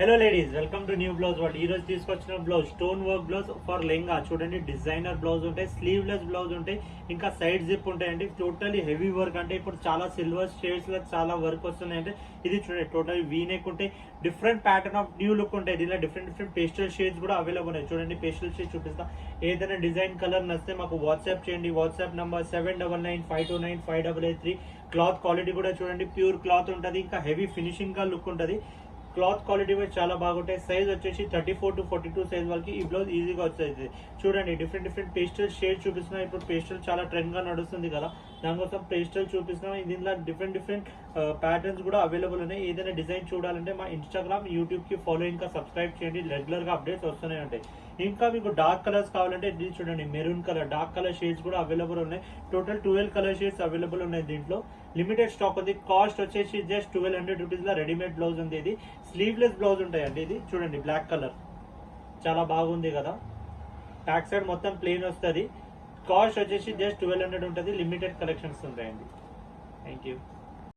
Hello ladies, welcome to new blouse world. ఈ రోజు తీసుకొచ్చిన blouse stone work blouse for lehenga. చూడండి, డిజైనర్ బ్లౌజ్ ఉంటాయి, స్లీవ్లెస్ బ్లౌజ్ ఉంటాయి, ఇంకా సైడ్ జిప్ ఉంటాయండి. Totally heavy work. అంటే ఇప్పుడు చాలా సిల్వర్ షేడ్స్ లో చాలా వర్క్ వస్తున్నాయంటే ఇది చూడండి, టోటల్ వీ నెక్ ఉంటాయి. Different pattern of new look ఉంటాయి. దీనిలో డిఫరెంట్ పేస్టల్ షేడ్స్ కూడా అవైలబుల్ ఉన్నాయి. చూడండి, పేస్టల్ షేడ్ చూపిస్తా. ఏదైనా డిజైన్ కలర్ నచ్చితే మాకు వాట్సాప్ చేయండి. WhatsApp number 7995295883. క్లాత్ క్వాలిటీ కూడా చూడండి, ప్యూర్ క్లాత్ ఉంటుంది. ఇంకా హెవీ ఫినిషింగ్ గా లుక్ ఉంటుంది. క్లాత్ క్వాలిటీ కూడా చాలా బాగుంటాయి. సైజ్ వచ్చేసి 34 to 42 సైజ్ వరకు ఈ బ్లౌజ్ ఈజీగా వచ్చేది. చూడండి, డిఫరెంట్ పేస్టల్ షేడ్ చూపిస్తున్నాం. ఇప్పుడు పేస్టల్ చాలా ట్రెండ్ గా నడుస్తుంది కదా, దానికోసం పేస్టల్ చూపిస్తున్నాం. దీనిలో డిఫరెంట్ ప్యాటర్న్స్ కూడా అవైలబుల్ ఉన్నాయి. ఏదైనా డిజైన్ చూడాలంటే మా ఇన్స్టాగ్రామ్, యూట్యూబ్ కి ఫాలో, ఇంకా సబ్స్క్రైబ్ చేయండి. రెగ్యులర్ గా అప్డేట్స్ వస్తూనే ఉంటాయి. ఇంకా మీకు డార్క్ కలర్స్ కావాలంటే ఇది చూడండి, maroon colour dark colour shades కూడా అవైలబుల్ ఉన్నాయి. టోటల్ 12 కలర్ షేడ్స్ అవైలబుల్ ఉన్నాయి. దీంట్లో లిమిటెడ్ స్టాక్ ఉంది. కాస్ట్ వచ్చేసి జస్ట్ 1200 రూపీస్ లో రెడీమేడ్ బ్లౌజ్ ఉంది. ఇది స్లీవ్లెస్ బ్లౌజ్ ఉంటాయండి. ఇది చూడండి, బ్లాక్ కలర్ చాలా బాగుంది కదా. బ్యాక్ సైడ్ మొత్తం ప్లెయిన్ వస్తుంది. కాస్ట్ వచ్చేసి జస్ట్ 1200 ఉంటుంది. లిమిటెడ్ కలెక్షన్స్ ఉంటాయండి. Thank you.